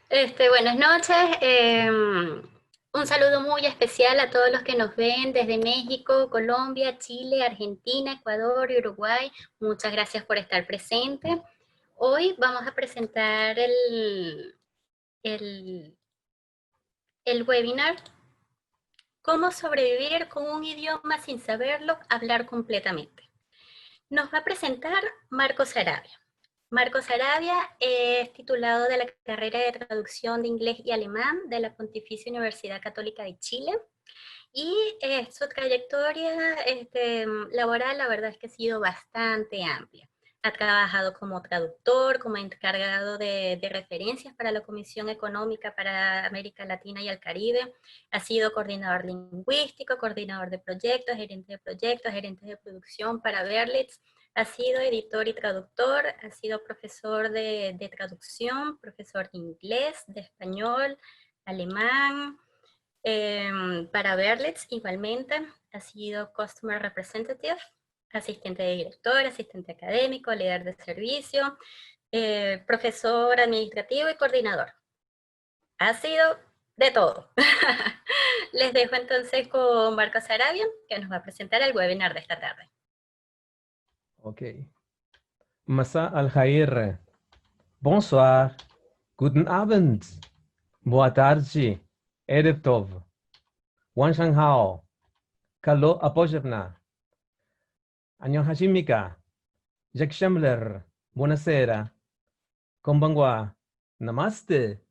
Buenas noches. Un saludo muy especial a todos los que nos ven desde México, Colombia, Chile, Argentina, Ecuador y Uruguay. Muchas gracias por estar presente. Hoy vamos a presentar el, el webinar Cómo sobrevivir con un idioma sin saberlo, hablar completamente. Nos va a presentar Marcos Arabia. Marcos Arabia es titulado de la carrera de traducción de inglés y alemán de la Pontificia Universidad Católica de Chile y su trayectoria laboral la verdad es que ha sido bastante amplia. Ha trabajado como traductor, como encargado de referencias para la Comisión Económica para América Latina y el Caribe. Ha sido coordinador lingüístico, coordinador de proyectos, gerente de producción para Berlitz. Ha sido editor y traductor, ha sido profesor de traducción, profesor de inglés, de español, alemán, para Berlitz, igualmente, ha sido Customer Representative, asistente de director, asistente académico, líder de servicio, profesor administrativo y coordinador. Ha sido de todo. Les dejo entonces con Marcos Arabia, que nos va a presentar el webinar de esta tarde. Ok. Masa al-Khair. Bonsoir. Guten Abend. Boa tarde. Erev Tov. Wan Hao. Kalo Apojevna. Annyeonghasimnika. Jack Schemler. Buonasera. Konbanwa. Namaste.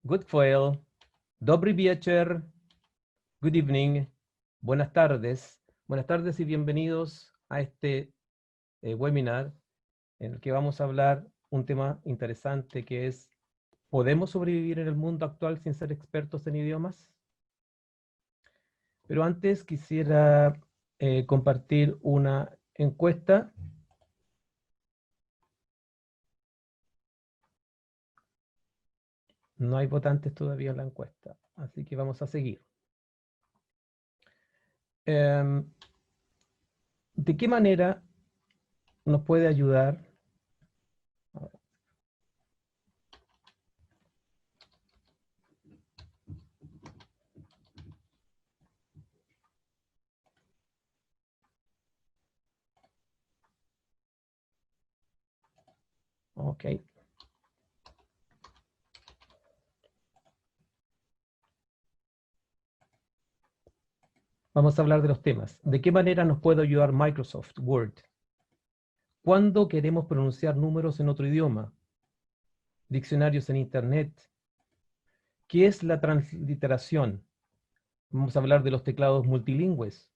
Good foil. Dobry wieczór. Good evening. Buenas tardes. Buenas tardes y bienvenidos a este webinar en el que vamos a hablar un tema interesante que es: ¿podemos sobrevivir en el mundo actual sin ser expertos en idiomas? Pero antes quisiera compartir una encuesta. No hay votantes todavía en la encuesta, así que vamos a seguir. ¿De qué manera nos puede ayudar? Ok. Vamos a hablar de los temas. ¿De qué manera nos puede ayudar Microsoft Word? ¿Cuándo queremos pronunciar números en otro idioma? Diccionarios en Internet. ¿Qué es la transliteración? Vamos a hablar de los teclados multilingües.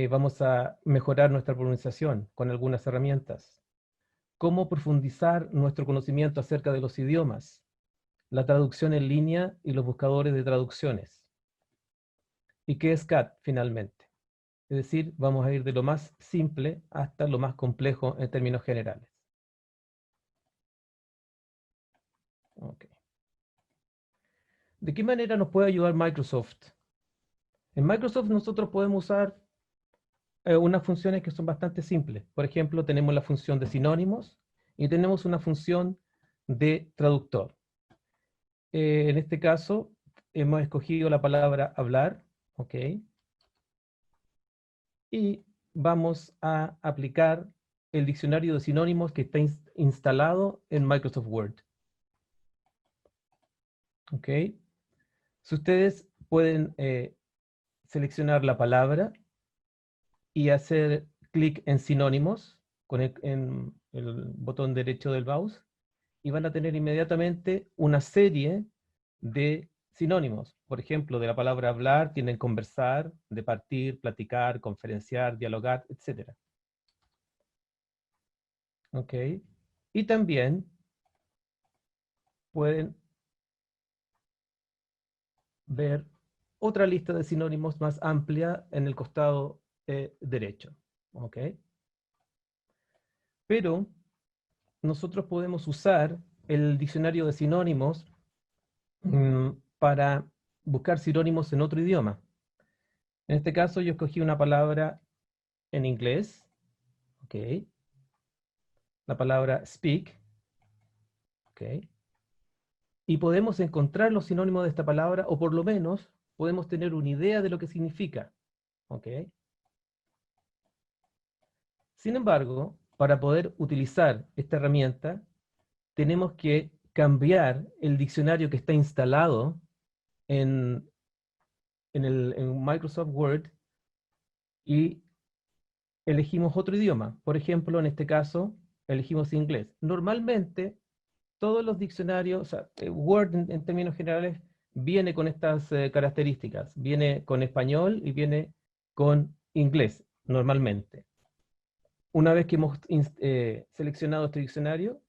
Vamos a mejorar nuestra pronunciación con algunas herramientas. ¿Cómo profundizar nuestro conocimiento acerca de los idiomas? La traducción en línea y los buscadores de traducciones. ¿Y qué es CAT finalmente? Es decir, vamos a ir de lo más simple hasta lo más complejo en términos generales. Okay. ¿De qué manera nos puede ayudar Microsoft? En Microsoft nosotros podemos usar unas funciones que son bastante simples. Por ejemplo, tenemos la función de sinónimos y tenemos una función de traductor. En este caso, hemos escogido la palabra hablar, ¿ok? Y vamos a aplicar el diccionario de sinónimos que está instalado en Microsoft Word. ¿Ok? Si ustedes pueden seleccionar la palabra y hacer clic en sinónimos en el botón derecho del mouse, y van a tener inmediatamente una serie de sinónimos. Por ejemplo, de la palabra hablar tienen conversar, departir, platicar, conferenciar, dialogar, etc. ¿Ok? Y también pueden ver otra lista de sinónimos más amplia en el costado derecho. ¿Ok? Pero nosotros podemos usar el diccionario de sinónimos para buscar sinónimos en otro idioma. En este caso yo escogí una palabra en inglés, ¿ok? La palabra speak, ¿ok? Y podemos encontrar los sinónimos de esta palabra, o por lo menos podemos tener una idea de lo que significa, ¿ok? Sin embargo, para poder utilizar esta herramienta, tenemos que cambiar el diccionario que está instalado en en Microsoft Word y elegimos otro idioma. Por ejemplo, en este caso, elegimos inglés. Normalmente, todos los diccionarios, o sea, Word en términos generales, viene con estas características. Viene con español y viene con inglés, normalmente. Una vez que hemos seleccionado este diccionario,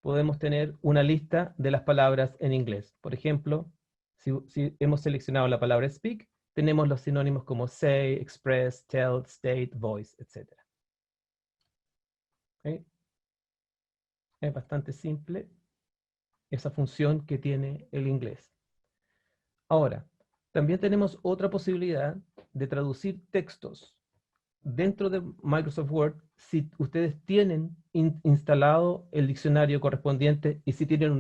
podemos tener una lista de las palabras en inglés. Por ejemplo, si hemos seleccionado la palabra speak, tenemos los sinónimos como say, express, tell, state, voice, etc. ¿Okay? Es bastante simple esa función que tiene el inglés. Ahora, también tenemos otra posibilidad de traducir textos dentro de Microsoft Word si ustedes tienen instalado el diccionario correspondiente y si tienen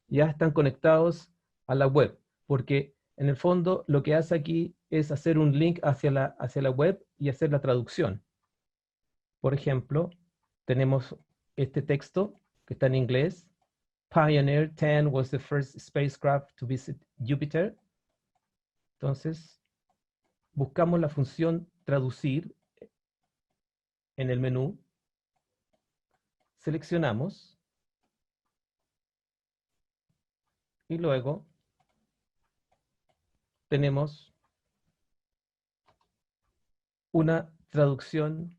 ya están conectados a la web, porque en el fondo lo que hace aquí es hacer un link hacia la web y hacer la traducción. Por ejemplo, tenemos este texto que está en inglés. Pioneer 10 was the first spacecraft to visit Jupiter. Entonces, buscamos la función traducir en el menú, seleccionamos y luego tenemos una traducción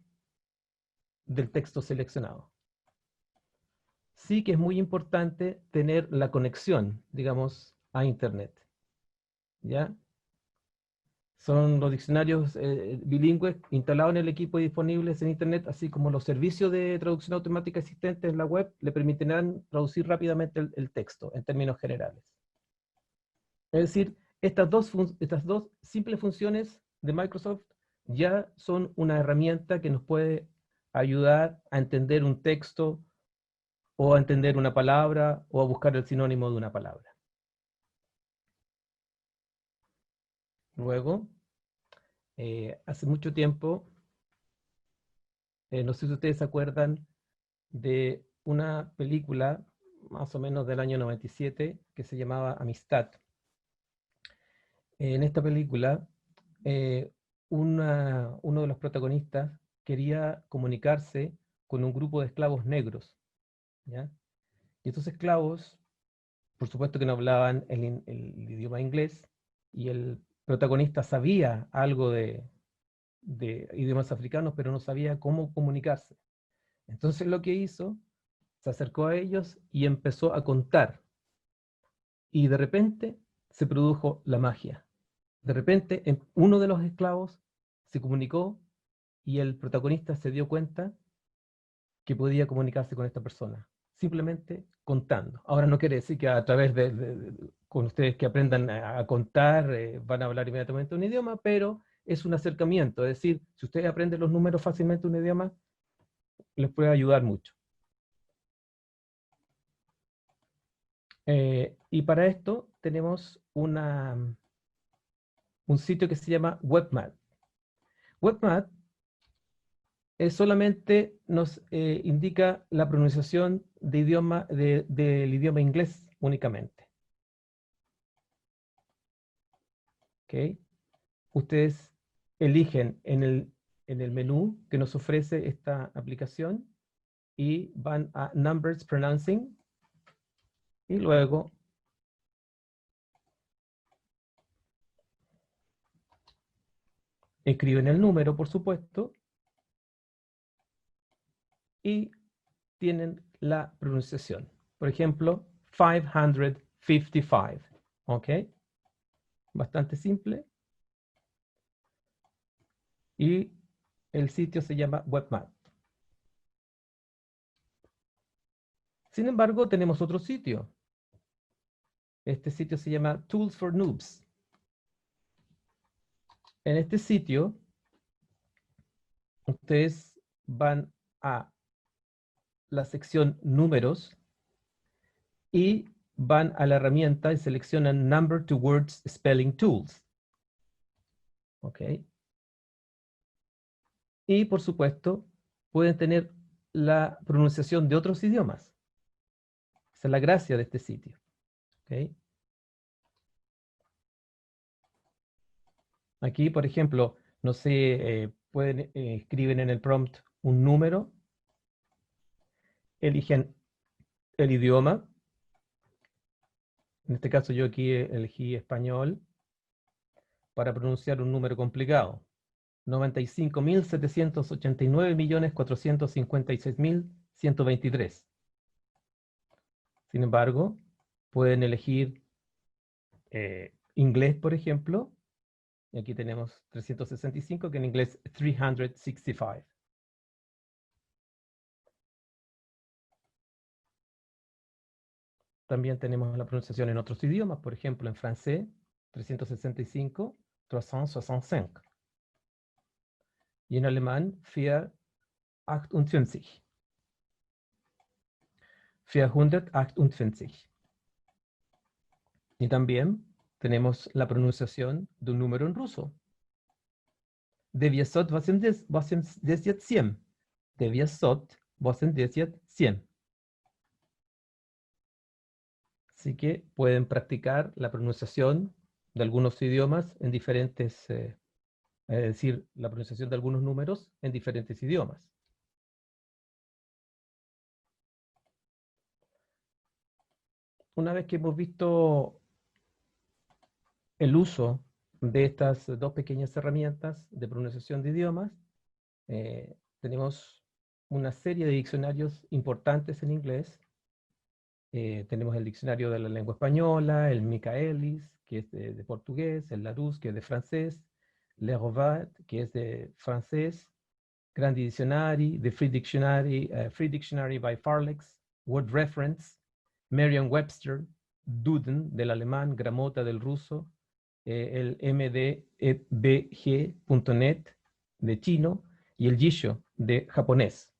del texto seleccionado. Sí que es muy importante tener la conexión, digamos, a Internet. ¿Ya? Son los diccionarios bilingües instalados en el equipo y disponibles en Internet, así como los servicios de traducción automática existentes en la web, le permitirán traducir rápidamente el texto en términos generales. Es decir, estas dos simples funciones de Microsoft ya son una herramienta que nos puede ayudar a entender un texto o a entender una palabra o a buscar el sinónimo de una palabra. Luego, hace mucho tiempo, no sé si ustedes se acuerdan de una película más o menos del año 97 que se llamaba Amistad. En esta película, uno de los protagonistas quería comunicarse con un grupo de esclavos negros, ¿ya? Y estos esclavos, por supuesto que no hablaban el idioma inglés, y el protagonista sabía algo de idiomas africanos, pero no sabía cómo comunicarse. Entonces lo que hizo, se acercó a ellos y empezó a contar. Y de repente se produjo la magia. De repente uno de los esclavos se comunicó y el protagonista se dio cuenta que podía comunicarse con esta persona, simplemente contando. Ahora no quiere decir que a través con ustedes que aprendan a contar van a hablar inmediatamente un idioma, pero es un acercamiento, es decir, si ustedes aprenden los números fácilmente un idioma, les puede ayudar mucho. Y para esto tenemos un sitio que se llama WebMath. WebMath solamente nos indica la pronunciación del idioma inglés únicamente. ¿Okay? Ustedes eligen en el menú que nos ofrece esta aplicación y van a Numbers Pronouncing y luego escriben el número, por supuesto, y tienen la pronunciación. Por ejemplo, 555. ¿Ok? Bastante simple. Y el sitio se llama WebMath. Sin embargo, tenemos otro sitio. Este sitio se llama Tools for Noobs. En este sitio, ustedes van a la sección números y van a la herramienta y seleccionan Number to Words Spelling Tools. ¿Ok? Y, por supuesto, pueden tener la pronunciación de otros idiomas. Esa es la gracia de este sitio. ¿Ok? Aquí, por ejemplo, no sé, escriben en el prompt un número, eligen el idioma. En este caso yo aquí elegí español para pronunciar un número complicado. 95.789.456.123. Sin embargo, pueden elegir inglés, por ejemplo, y aquí tenemos 365, que en inglés 365. También tenemos la pronunciación en otros idiomas, por ejemplo, en francés, 365, 365. Y en alemán, 428. 428. Y también tenemos la pronunciación de un número en ruso. 987. 987. Así que pueden practicar la pronunciación de algunos idiomas en diferentes, es decir, la pronunciación de algunos números en diferentes idiomas. Una vez que hemos visto el uso de estas dos pequeñas herramientas de pronunciación de idiomas, tenemos una serie de diccionarios importantes en inglés. Tenemos el diccionario de la lengua española, el Michaelis, que es de portugués, el Larousse, que es de francés, Le Rovat, que es de francés, Grand Dictionary, The Free Dictionary by Farlex, Word Reference, Merriam-Webster, Duden del alemán, Gramota del ruso, el mdbg.net de chino y el Jisho de japonés.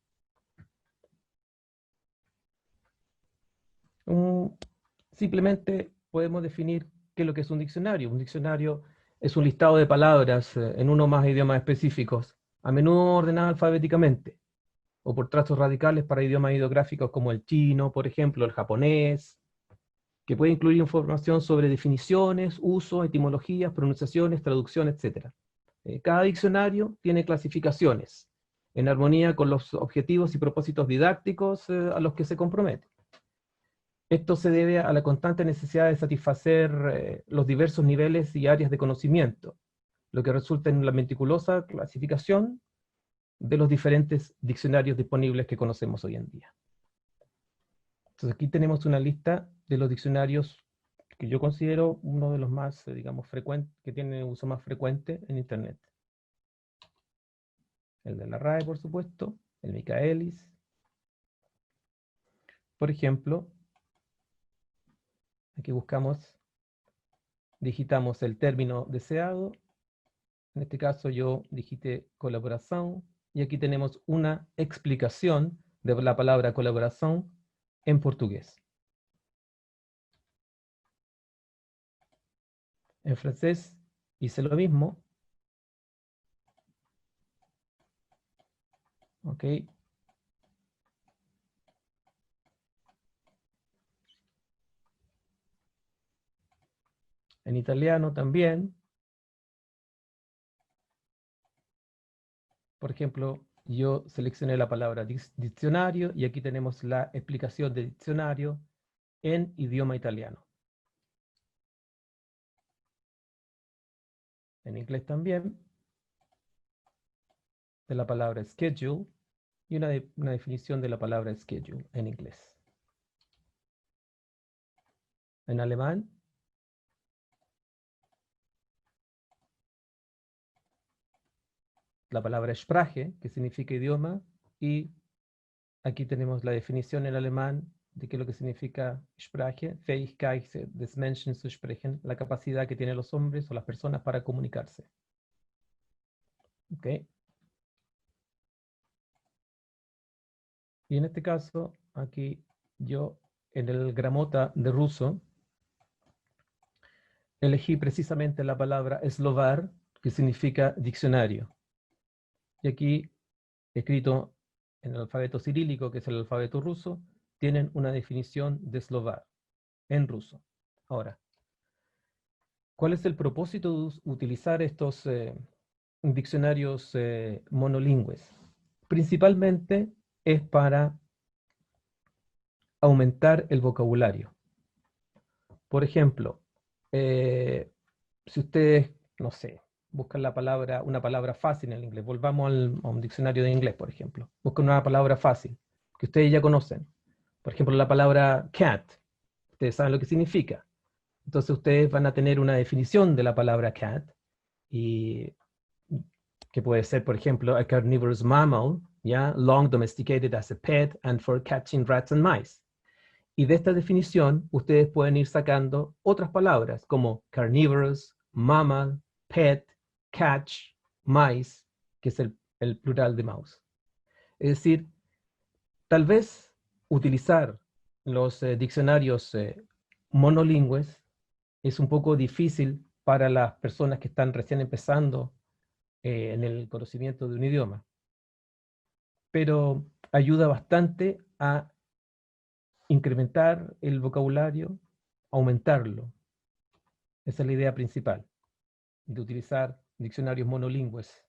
Simplemente podemos definir qué es lo que es un diccionario. Un diccionario es un listado de palabras en uno o más idiomas específicos, a menudo ordenado alfabéticamente, o por trazos radicales para idiomas ideográficos como el chino, por ejemplo, el japonés, que puede incluir información sobre definiciones, uso, etimologías, pronunciaciones, traducción, etc. Cada diccionario tiene clasificaciones en armonía con los objetivos y propósitos didácticos a los que se compromete. Esto se debe a la constante necesidad de satisfacer los diversos niveles y áreas de conocimiento, lo que resulta en la meticulosa clasificación de los diferentes diccionarios disponibles que conocemos hoy en día. Entonces aquí tenemos una lista de los diccionarios que yo considero uno de los más, digamos, frecuentes, que tiene uso más frecuente en Internet. El de la RAE, por supuesto, el Michaelis. Por ejemplo, aquí digitamos el término deseado. En este caso yo digité colaboración y aquí tenemos una explicación de la palabra colaboración en portugués. En francés hice lo mismo. ¿Ok? En italiano también. Por ejemplo, yo seleccioné la palabra diccionario y aquí tenemos la explicación de diccionario en idioma italiano. En inglés también, de la palabra schedule y una definición de la palabra schedule en inglés. En alemán, la palabra Sprache, que significa idioma, y aquí tenemos la definición en alemán de qué es lo que significa Sprache, Fähigkeit des Menschen zu sprechen, la capacidad que tienen los hombres o las personas para comunicarse. ¿Ok? Y en este caso, aquí yo en el gramota de ruso, elegí precisamente la palabra slovar, que significa diccionario. Y aquí, escrito en el alfabeto cirílico, que es el alfabeto ruso, tienen una definición de slovar en ruso. Ahora, ¿cuál es el propósito de utilizar estos diccionarios monolingües? Principalmente es para aumentar el vocabulario. Por ejemplo, si ustedes, no sé, buscan una palabra fácil en el inglés, volvamos a un diccionario de inglés, por ejemplo, buscan una palabra fácil que ustedes ya conocen. Por ejemplo, la palabra cat, ustedes saben lo que significa. Entonces ustedes van a tener una definición de la palabra cat, y que puede ser, por ejemplo, a carnivorous mammal, ¿ya? Long domesticated as a pet and for catching rats and mice. Y de esta definición, ustedes pueden ir sacando otras palabras como carnivorous, mammal, pet, catch, mice, que es el plural de mouse. Es decir, tal vez utilizar los diccionarios monolingües es un poco difícil para las personas que están recién empezando en el conocimiento de un idioma, pero ayuda bastante a incrementar el vocabulario, aumentarlo. Esa es la idea principal, de utilizar diccionarios monolingües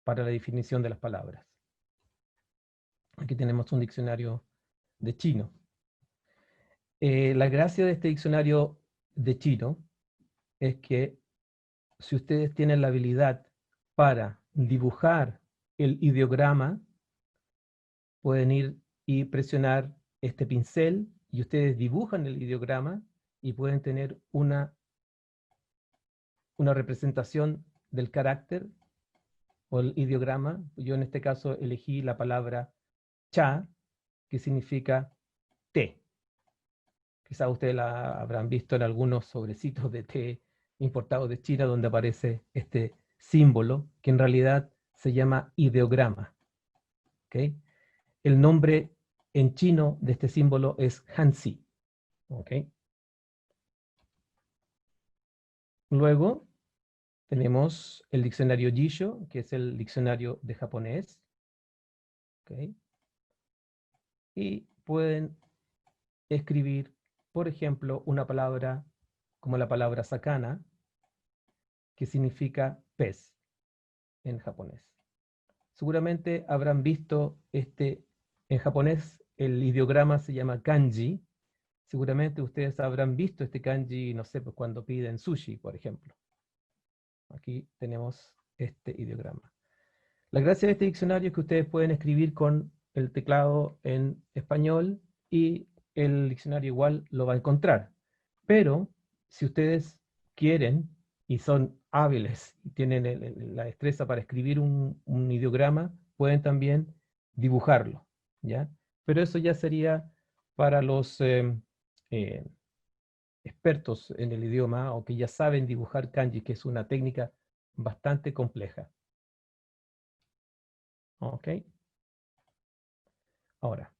para la definición de las palabras. Aquí tenemos un diccionario de chino. La gracia de este diccionario de chino es que si ustedes tienen la habilidad para dibujar el ideograma, pueden ir y presionar este pincel y ustedes dibujan el ideograma y pueden tener una representación del carácter o el ideograma. Yo en este caso elegí la palabra cha, que significa té. Quizás ustedes la habrán visto en algunos sobrecitos de té importados de China donde aparece este símbolo que en realidad se llama ideograma. ¿Okay? El nombre en chino de este símbolo es Hanzi. ¿Okay? Luego tenemos el diccionario Jisho, que es el diccionario de japonés. ¿Okay? Y pueden escribir, por ejemplo, una palabra como la palabra sakana, que significa pez en japonés. Seguramente habrán visto en japonés el ideograma se llama kanji. Seguramente ustedes habrán visto este kanji, no sé, pues cuando piden sushi, por ejemplo. Aquí tenemos este ideograma. La gracia de este diccionario es que ustedes pueden escribir con el teclado en español y el diccionario igual lo va a encontrar. Pero si ustedes quieren y son hábiles y tienen la destreza para escribir un ideograma, pueden también dibujarlo, ¿ya? Pero eso ya sería para los expertos en el idioma o que ya saben dibujar kanji, que es una técnica bastante compleja. ¿Ok? Ahora,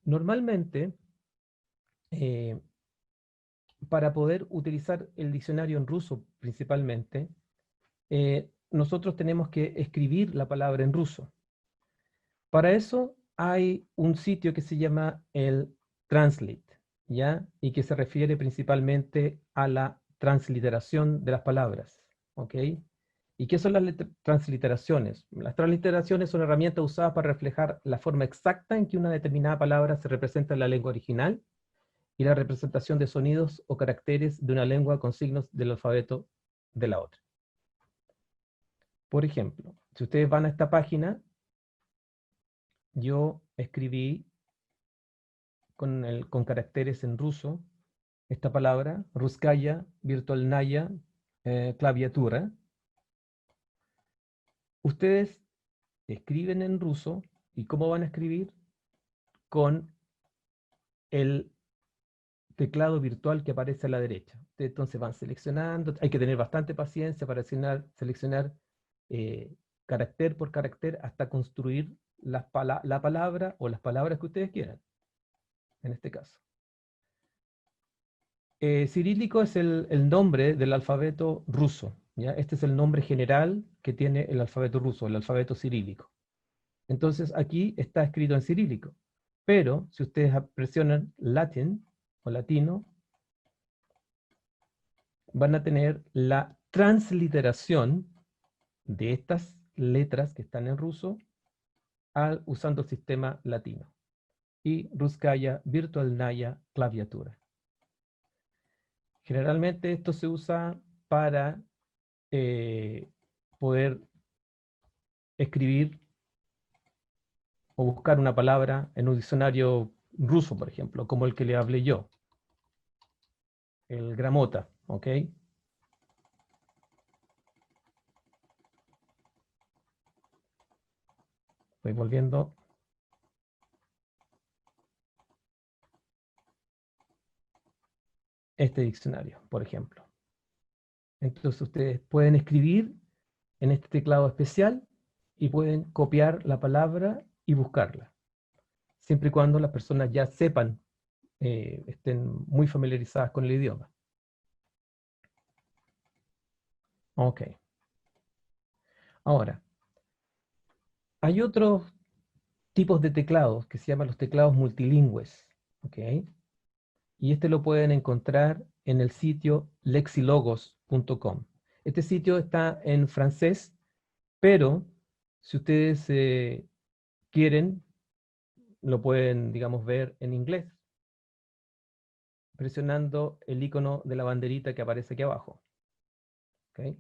normalmente, para poder utilizar el diccionario en ruso principalmente, nosotros tenemos que escribir la palabra en ruso. Para eso hay un sitio que se llama el Translate, ¿ya? Y que se refiere principalmente a la transliteración de las palabras, ¿ok? ¿Y qué son las transliteraciones? Las transliteraciones son herramientas usadas para reflejar la forma exacta en que una determinada palabra se representa en la lengua original y la representación de sonidos o caracteres de una lengua con signos del alfabeto de la otra. Por ejemplo, si ustedes van a esta página, yo escribí con caracteres en ruso esta palabra, Ruskaya Virtualnaya Claviatura. Ustedes escriben en ruso, ¿y cómo van a escribir? Con el teclado virtual que aparece a la derecha. Ustedes entonces van seleccionando, hay que tener bastante paciencia para seleccionar carácter por carácter hasta construir la palabra o las palabras que ustedes quieran. en este caso. Cirílico es el nombre del alfabeto ruso, ¿ya? Este es el nombre general que tiene el alfabeto ruso, el alfabeto cirílico. Entonces aquí está escrito en cirílico, pero si ustedes presionan Latin o latino, van a tener la transliteración de estas letras que están en ruso usando el sistema latino. Y Russkaya Virtualnaya Claviatura. Generalmente esto se usa para poder escribir o buscar una palabra en un diccionario ruso, por ejemplo, como el que le hablé yo, el Gramota, ¿ok? Estoy volviendo. Este diccionario, por ejemplo. Entonces ustedes pueden escribir en este teclado especial y pueden copiar la palabra y buscarla, siempre y cuando las personas ya sepan, estén muy familiarizadas con el idioma. Ok. Ahora, hay otros tipos de teclados que se llaman los teclados multilingües. ¿Ok? Y este lo pueden encontrar en el sitio lexilogos.com. Este sitio está en francés, pero si ustedes quieren, lo pueden, digamos, ver en inglés, presionando el icono de la banderita que aparece aquí abajo. ¿Okay?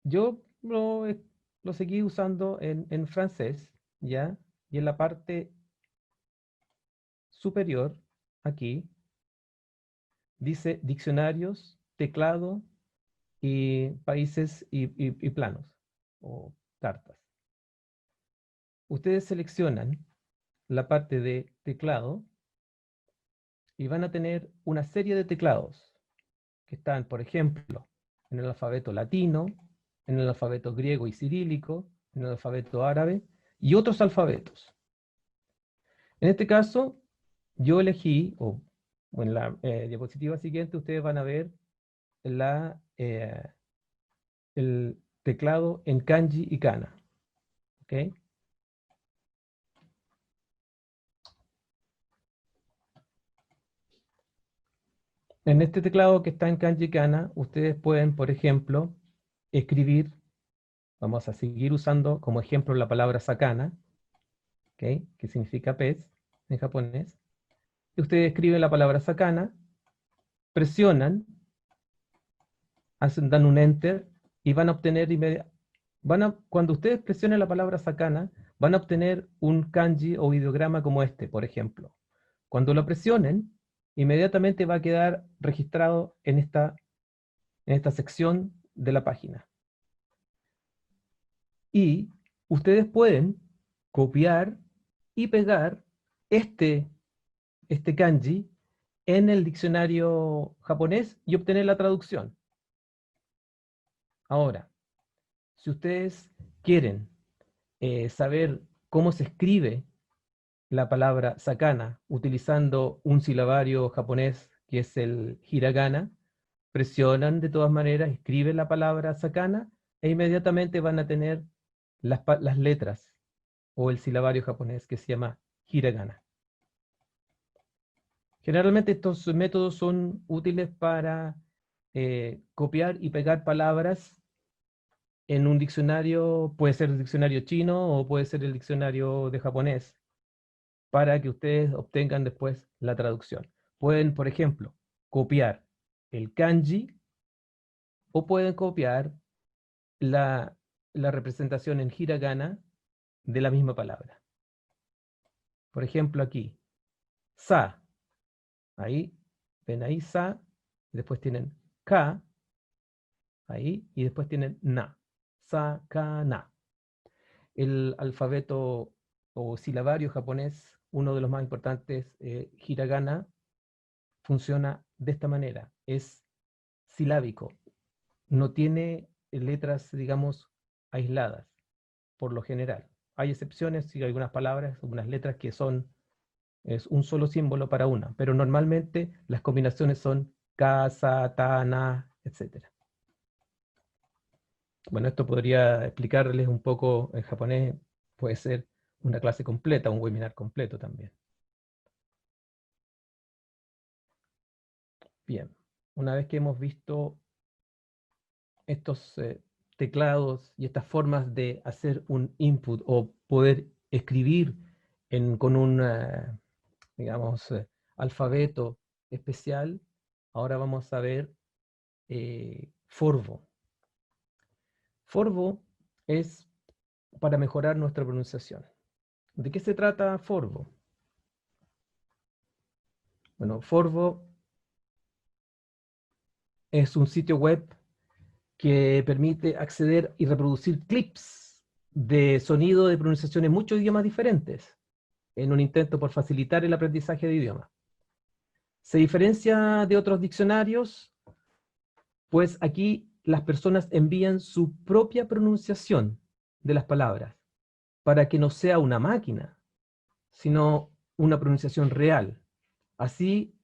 Yo lo seguí usando en francés, ¿ya? Y en la parte superior, aquí, dice diccionarios, teclado y países y planos o cartas. Ustedes seleccionan la parte de teclado y van a tener una serie de teclados que están, por ejemplo, en el alfabeto latino, en el alfabeto griego y cirílico, en el alfabeto árabe y otros alfabetos. En este caso, yo elegí, o en la diapositiva siguiente, ustedes van a ver el teclado en kanji y kana. ¿Okay? En este teclado que está en kanji y kana, ustedes pueden, por ejemplo, escribir, vamos a seguir usando como ejemplo la palabra sakana, ¿okay? Que significa pez en japonés. Y ustedes escriben la palabra sakana, presionan, dan un enter y van a obtener cuando ustedes presionen la palabra sakana, van a obtener un kanji o ideograma como este, por ejemplo. Cuando lo presionen, inmediatamente va a quedar registrado en esta sección de la página. Y ustedes pueden copiar y pegar este kanji en el diccionario japonés y obtener la traducción. Ahora, si ustedes quieren saber cómo se escribe la palabra sakana utilizando un silabario japonés que es el hiragana, presionan de todas maneras, escriben la palabra sakana e inmediatamente van a tener las letras o el silabario japonés que se llama hiragana. Generalmente estos métodos son útiles para copiar y pegar palabras en un diccionario, puede ser el diccionario chino o puede ser el diccionario de japonés, para que ustedes obtengan después la traducción. Pueden, por ejemplo, copiar el kanji o pueden copiar la representación en hiragana de la misma palabra. Por ejemplo, aquí, sa. Ahí, ven ahí sa, y después tienen ka, ahí, y después tienen na. Sa, ka, na. El alfabeto o silabario japonés, uno de los más importantes, hiragana, funciona de esta manera. Es silábico. No tiene letras, digamos, aisladas, por lo general. Hay excepciones y algunas palabras, algunas letras que es un solo símbolo para una, pero normalmente las combinaciones son ka, sa, ta, na, etc. Bueno, esto podría explicarles un poco en japonés, puede ser una clase completa, un webinar completo también. Bien, una vez que hemos visto estos teclados y estas formas de hacer un input o poder escribir con un, digamos, alfabeto especial, ahora vamos a ver Forvo. Forvo es para mejorar nuestra pronunciación. ¿De qué se trata Forvo? Bueno, Forvo es un sitio web que permite acceder y reproducir clips de sonido de pronunciación en muchos idiomas diferentes, en un intento por facilitar el aprendizaje de idiomas. Se diferencia de otros diccionarios, pues aquí las personas envían su propia pronunciación de las palabras, para que no sea una máquina, sino una pronunciación real. Así,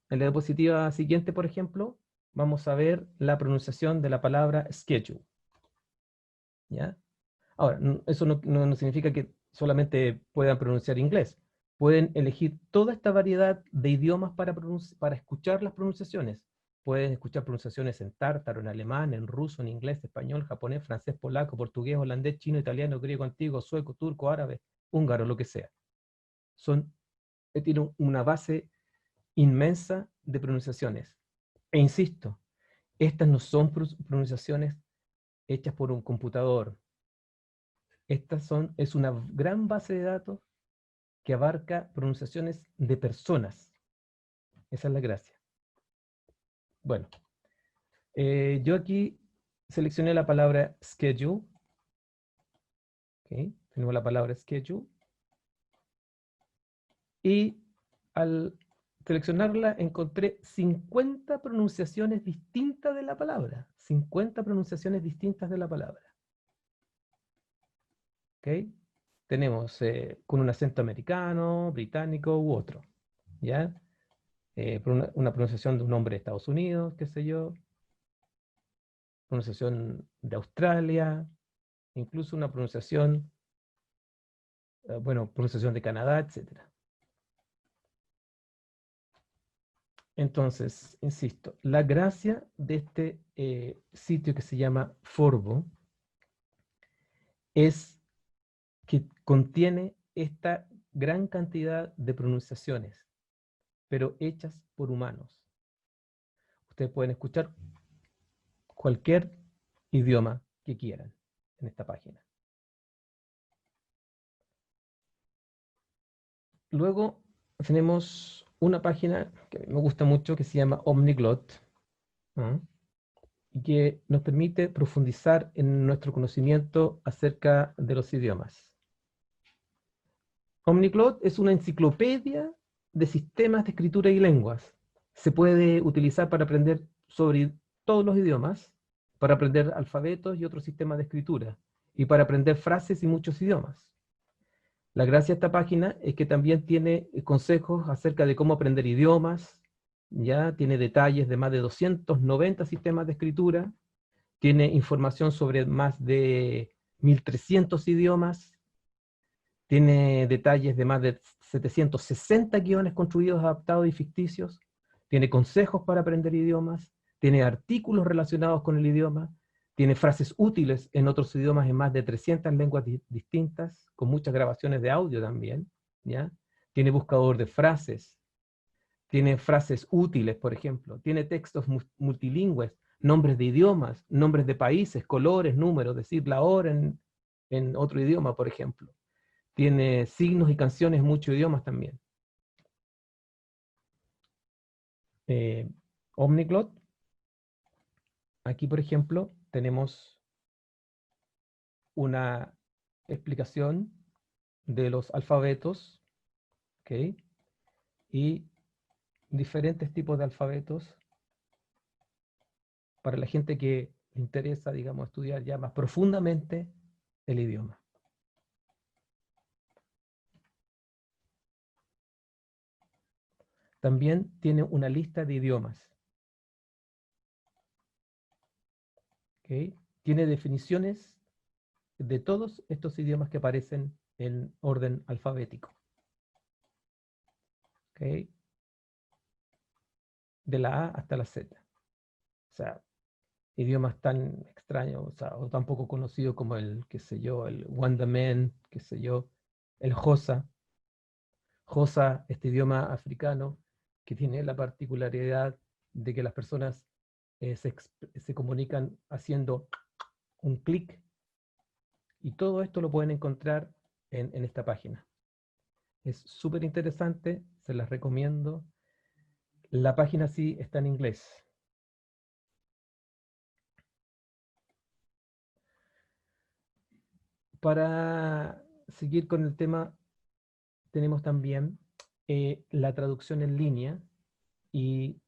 en la diapositiva siguiente, por ejemplo, vamos a ver la pronunciación de la palabra schedule. ¿Ya? Ahora, eso no significa que solamente puedan pronunciar inglés. Pueden elegir toda esta variedad de idiomas para escuchar las pronunciaciones. Pueden escuchar pronunciaciones en tártaro, en alemán, en ruso, en inglés, español, japonés, francés, polaco, portugués, holandés, chino, italiano, griego antiguo, sueco, turco, árabe, húngaro, lo que sea. Tiene una base inmensa de pronunciaciones. E insisto, estas no son pronunciaciones hechas por un computador. Es una gran base de datos que abarca pronunciaciones de personas. Esa es la gracia. Bueno, yo aquí seleccioné la palabra schedule. ¿Okay? Tenemos la palabra schedule. Y al seleccionarla encontré 50 pronunciaciones distintas de la palabra. 50 pronunciaciones distintas de la palabra. ¿Ok? Tenemos con un acento americano, británico u otro. ¿Ya? Una pronunciación de un nombre de Estados Unidos, qué sé yo. Pronunciación de Australia. Incluso una pronunciación, pronunciación de Canadá, etc. Entonces, insisto, la gracia de este sitio que se llama Forvo es que contiene esta gran cantidad de pronunciaciones, pero hechas por humanos. Ustedes pueden escuchar cualquier idioma que quieran en esta página. Luego tenemos una página que me gusta mucho que se llama Omniglot, ¿no? Y que nos permite profundizar en nuestro conocimiento acerca de los idiomas. Omniglot es una enciclopedia de sistemas de escritura y lenguas. Se puede utilizar para aprender sobre todos los idiomas, para aprender alfabetos y otros sistemas de escritura, y para aprender frases y muchos idiomas. La gracia de esta página es que también tiene consejos acerca de cómo aprender idiomas, ya tiene detalles de más de 290 sistemas de escritura, tiene información sobre más de 1300 idiomas, tiene detalles de más de 760 guiones construidos, adaptados y ficticios, tiene consejos para aprender idiomas, tiene artículos relacionados con el idioma, tiene frases útiles en otros idiomas en más de 300 lenguas distintas, con muchas grabaciones de audio también, ¿ya? Tiene buscador de frases, tiene frases útiles, por ejemplo, tiene textos multilingües, nombres de idiomas, nombres de países, colores, números, decir la hora en otro idioma, por ejemplo. Tiene signos y canciones en muchos idiomas también. Omniglot. Aquí, por ejemplo, tenemos una explicación de los alfabetos, ¿ok? Y diferentes tipos de alfabetos para la gente que le interesa, digamos, estudiar ya más profundamente el idioma. también tiene una lista de idiomas. ¿Ok? Tiene definiciones de todos estos idiomas que aparecen en orden alfabético. ¿Ok? De la A hasta la Z. O sea, idiomas tan extraños, o sea, o tan poco conocidos como el, qué sé yo, el Wandaman, qué sé yo, el Xhosa. Xhosa, este idioma africano, que tiene la particularidad de que las personas se comunican haciendo un clic, y todo esto lo pueden encontrar en esta página. Es súper interesante, se las recomiendo. La página sí está en inglés. Para seguir con el tema, tenemos también la traducción en línea, y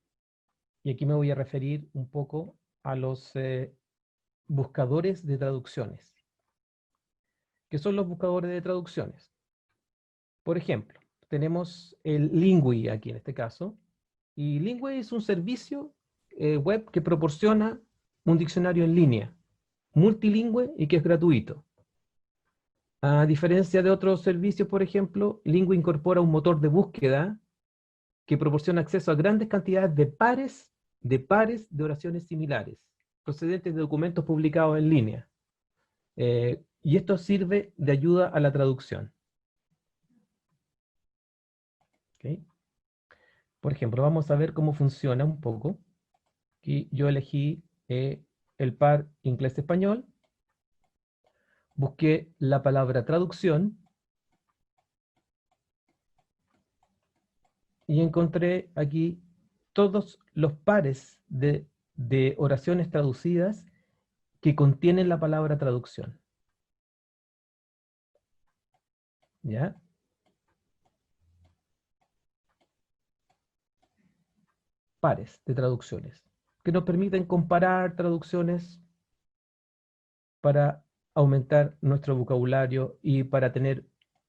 aquí me voy a referir un poco a los buscadores de traducciones. ¿Qué son los buscadores de traducciones? Por ejemplo, tenemos el Lingui aquí en este caso, y Lingui es un servicio web que proporciona un diccionario en línea, multilingüe y que es gratuito. A diferencia de otros servicios, por ejemplo, Lingui incorpora un motor de búsqueda que proporciona acceso a grandes cantidades de pares de oraciones similares, procedentes de documentos publicados en línea. Y esto sirve de ayuda a la traducción. ¿Okay? Por ejemplo, vamos a ver cómo funciona un poco. Aquí yo elegí el par inglés-español, busqué la palabra traducción y encontré aquí todos los pares de oraciones traducidas que contienen la palabra traducción. ¿Ya? Pares de traducciones que nos permiten comparar traducciones para aumentar nuestro vocabulario y para tener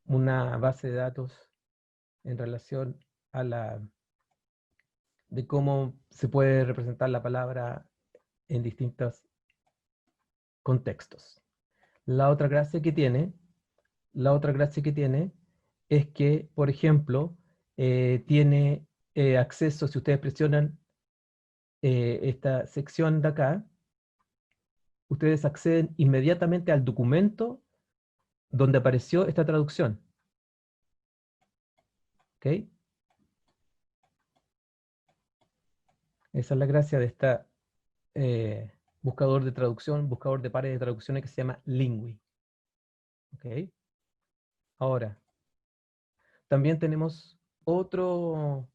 una base de datos en relación a de cómo se puede representar la palabra en distintos contextos. La otra gracia que tiene, es que, por ejemplo, tiene acceso, si ustedes presionan esta sección de acá, ustedes acceden inmediatamente al documento donde apareció esta traducción. ¿Ok? Esa es la gracia de esta buscador de traducción, buscador de pares de traducciones que se llama Lingui. ¿Ok? Ahora, también tenemos otro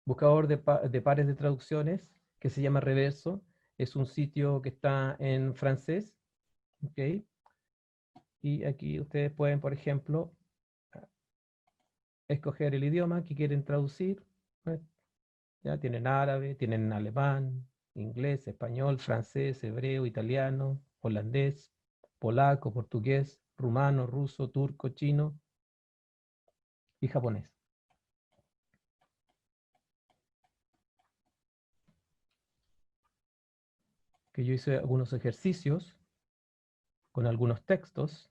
buscador de pares de traducciones que se llama Reverso. Es un sitio que está en francés. ¿Ok? Y aquí ustedes pueden, por ejemplo, escoger el idioma que quieren traducir. Ya tienen árabe, tienen alemán, inglés, español, francés, hebreo, italiano, holandés, polaco, portugués, rumano, ruso, turco, chino y japonés. Que yo hice algunos ejercicios con algunos textos.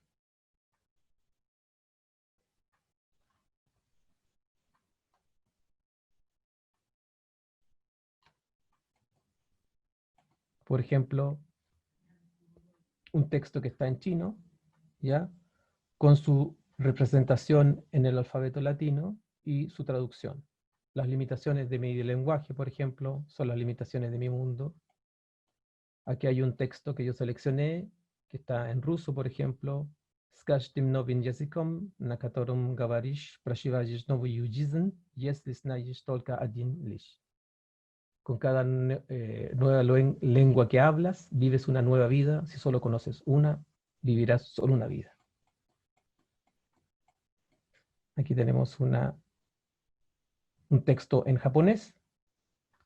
Por ejemplo, un texto que está en chino, ¿ya? Con su representación en el alfabeto latino y su traducción. Las limitaciones de mi lenguaje, por ejemplo, son las limitaciones de mi mundo. Aquí hay un texto que yo seleccioné, que está en ruso, por ejemplo. Skashtim novin jesikom, nakatorum gavarish, prashivajish novu yujizen, yes lisnayish tolka adin lish. Con cada nueva lengua que hablas, vives una nueva vida. Si solo conoces una, vivirás solo una vida. Aquí tenemos un texto en japonés.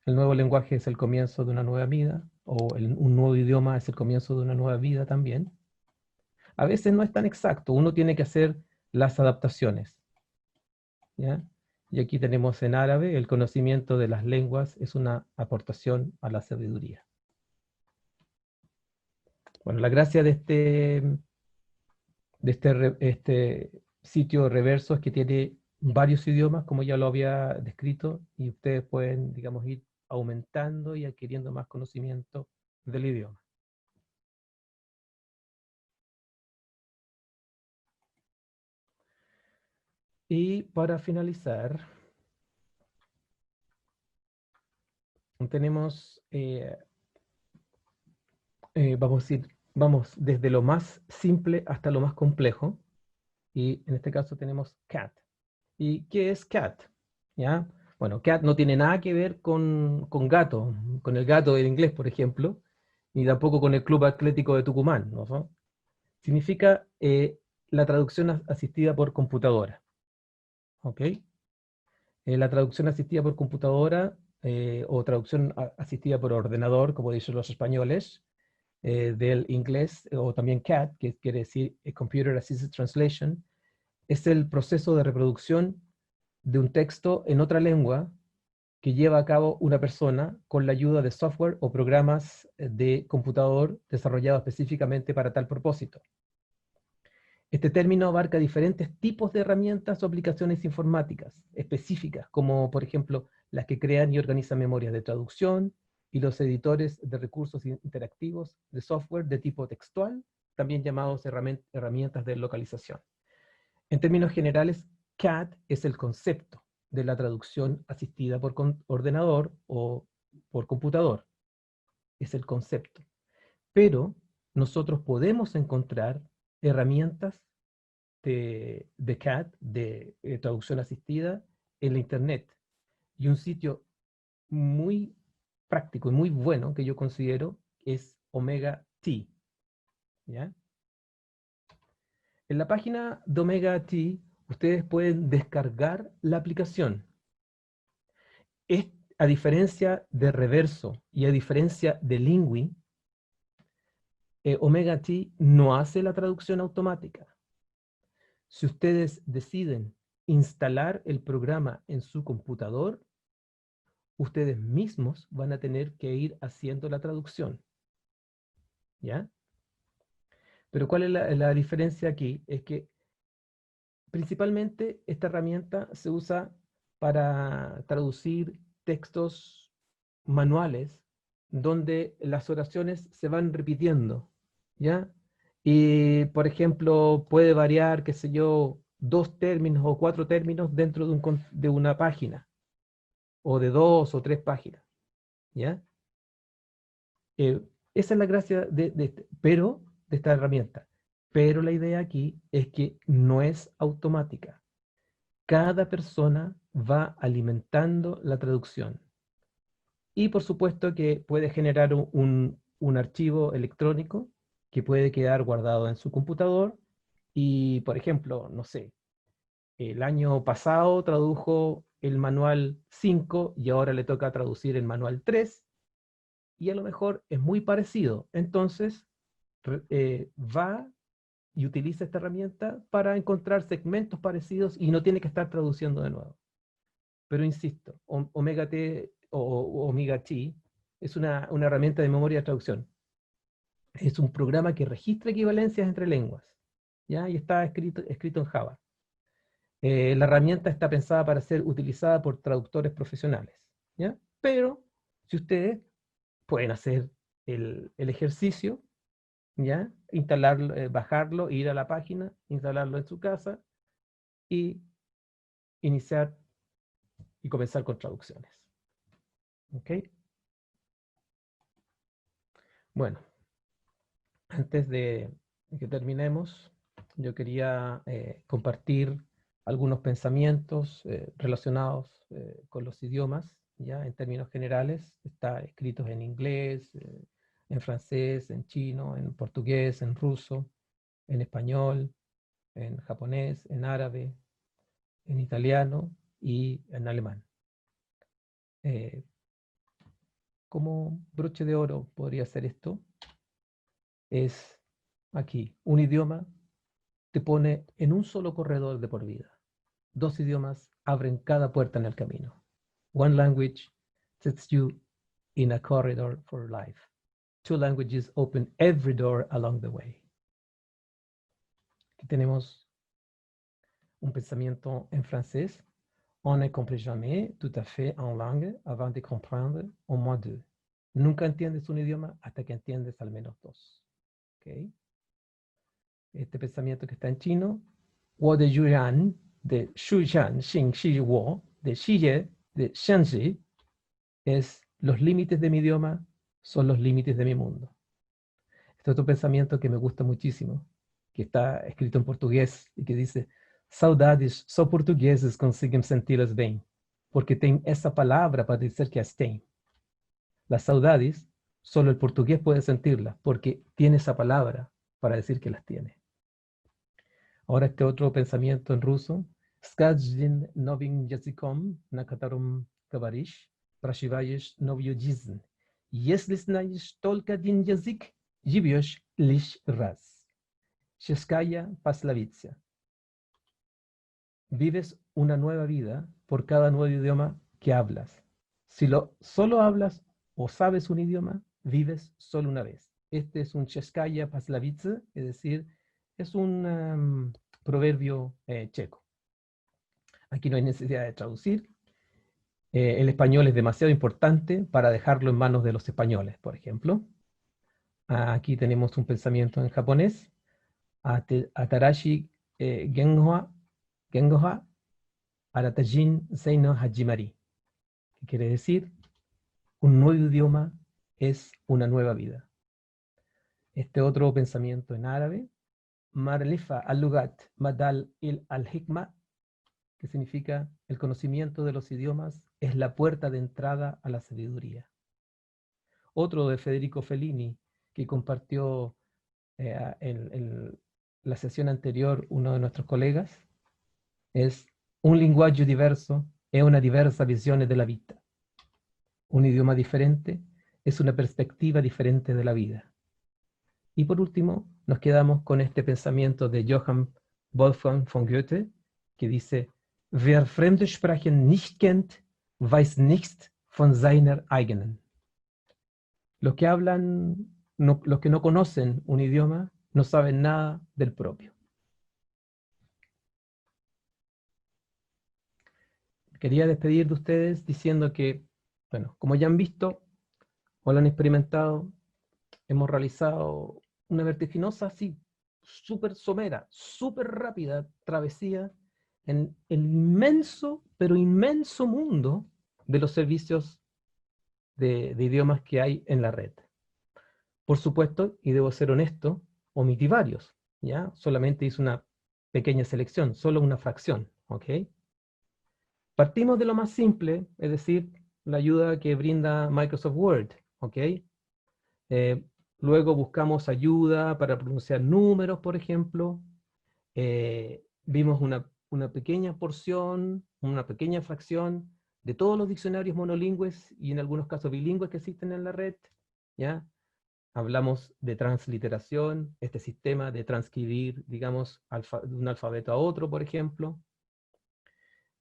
El nuevo lenguaje es el comienzo de una nueva vida, o un nuevo idioma es el comienzo de una nueva vida también. A veces no es tan exacto, uno tiene que hacer las adaptaciones, ¿ya? Y aquí tenemos en árabe, el conocimiento de las lenguas es una aportación a la sabiduría. Bueno, la gracia de este sitio reverso es que tiene varios idiomas, como ya lo había descrito, y ustedes pueden, digamos, ir aumentando y adquiriendo más conocimiento del idioma. Y para finalizar, tenemos, vamos desde lo más simple hasta lo más complejo, y en este caso tenemos CAT. ¿Y qué es CAT? ¿Ya? Bueno, CAT no tiene nada que ver con gato, con el gato del inglés, por ejemplo, ni tampoco con el Club Atlético de Tucumán, ¿no? Significa la traducción asistida por computadora, ¿ok? La traducción asistida por computadora o traducción asistida por ordenador, como dicen los españoles, del inglés, o también CAT, que quiere decir Computer Assisted Translation, es el proceso de reproducción de un texto en otra lengua que lleva a cabo una persona con la ayuda de software o programas de computador desarrollados específicamente para tal propósito. Este término abarca diferentes tipos de herramientas o aplicaciones informáticas específicas, como por ejemplo las que crean y organizan memorias de traducción y los editores de recursos interactivos de software de tipo textual, también llamados herramientas de localización. En términos generales, CAT es el concepto de la traducción asistida por ordenador o por computador. Es el concepto. Pero nosotros podemos encontrar herramientas de CAT, de traducción asistida, en la Internet. Y un sitio muy práctico y muy bueno que yo considero es Omega T. ¿Ya? En la página de Omega T, ustedes pueden descargar la aplicación. A diferencia de Reverso y a diferencia de Lingui, Omega T no hace la traducción automática. Si ustedes deciden instalar el programa en su computador, ustedes mismos van a tener que ir haciendo la traducción. ¿Ya? Pero ¿cuál es la diferencia aquí? Es que principalmente esta herramienta se usa para traducir textos manuales donde las oraciones se van repitiendo, ¿ya? Y, por ejemplo, puede variar, qué sé yo, 2 términos o 4 términos dentro de una página, o de 2 o 3 páginas, ¿ya? Eh, Esa es la gracia de esta herramienta. Pero la idea aquí es que no es automática. Cada persona va alimentando la traducción. Y por supuesto que puede generar un archivo electrónico que puede quedar guardado en su computador. Y, por ejemplo, no sé, el año pasado tradujo el manual 5 y ahora le toca traducir el manual 3 y a lo mejor es muy parecido. Entonces, va y utiliza esta herramienta para encontrar segmentos parecidos y no tiene que estar traduciendo de nuevo. Pero insisto, Omega T o Omega T es una herramienta de memoria de traducción. Es un programa que registra equivalencias entre lenguas, ¿ya? Y está escrito en Java. La herramienta está pensada para ser utilizada por traductores profesionales, ¿ya? Pero si ustedes pueden hacer el ejercicio, ¿ya? Instalarlo, bajarlo, ir a la página, instalarlo en su casa y iniciar y comenzar con traducciones. ¿Ok? Bueno, antes de que terminemos, yo quería compartir algunos pensamientos relacionados con los idiomas, ya en términos generales. Está escritos en inglés, en francés, en chino, en portugués, en ruso, en español, en japonés, en árabe, en italiano y en alemán. Como broche de oro podría ser esto, es aquí, un idioma te pone en un solo corredor de por vida. 2 idiomas abren cada puerta en el camino. One language sets you in a corridor for life. 2 languages open every door along the way. Aquí tenemos un pensamiento en francés. On ne comprend jamais tout à fait en langue avant de comprendre au moins 2. Nunca entiendes un idioma hasta que entiendes al menos 2. ¿Okay? Este pensamiento que está en chino, Wo de Yuan, de Shuyan, Xing, Shi, Wo, de Shiye, de Shenji, es los límites de mi idioma son los límites de mi mundo. Este otro pensamiento que me gusta muchísimo, que está escrito en portugués y que dice: saudades só portugueses conseguem senti-las bem, porque tem essa palavra para dizer que as tem. Las saudades, solo el portugués puede sentirlas, porque tiene esa palabra para decir que las tiene. Ahora este otro pensamiento en ruso: Skadzin novin jazykom nakatarum kavarish prashivayesh novyojizn. Если знаешь только один язык, живешь лишь раз. Sheskaya Paslavitsia. Vives una nueva vida por cada nuevo idioma que hablas. Si solo hablas o sabes un idioma, vives solo una vez. Este es un Sheskaya Paslavitsa, es decir, es un proverbio checo. Aquí no hay necesidad de traducir. El español es demasiado importante para dejarlo en manos de los españoles, por ejemplo. Aquí tenemos un pensamiento en japonés. Atarashi Gengoha Aratajin Seino Hajimari, que quiere decir: un nuevo idioma es una nueva vida. Este otro pensamiento en árabe, Marlifa al-Lugat Madal il al-Hikma, que significa: el conocimiento de los idiomas es la puerta de entrada a la sabiduría. Otro de Federico Fellini, que compartió en la sesión anterior uno de nuestros colegas, es: un linguaggio diverso è una diversa visione della vita. Un idioma diferente es una perspectiva diferente de la vida. Y por último, nos quedamos con este pensamiento de Johann Wolfgang von Goethe, que dice: Wer fremde Sprachen nicht kennt, weiß nichts von seiner eigenen. Los que no conocen un idioma, no saben nada del propio. Quería despedir de ustedes diciendo que, bueno, como ya han visto o lo han experimentado, hemos realizado una vertiginosa, así, súper somera, súper rápida travesía en el inmenso, pero inmenso mundo de los servicios de idiomas que hay en la red. Por supuesto, y debo ser honesto, omití varios, ¿ya? Solamente hice una pequeña selección, solo una fracción, ¿ok? Partimos de lo más simple, es decir, la ayuda que brinda Microsoft Word, ¿ok? Luego buscamos ayuda para pronunciar números, por ejemplo. Vimos una pequeña porción, una pequeña fracción de todos los diccionarios monolingües y en algunos casos bilingües que existen en la red, ¿ya? Hablamos de transliteración, este sistema de transcribir, digamos, de un alfabeto a otro, por ejemplo.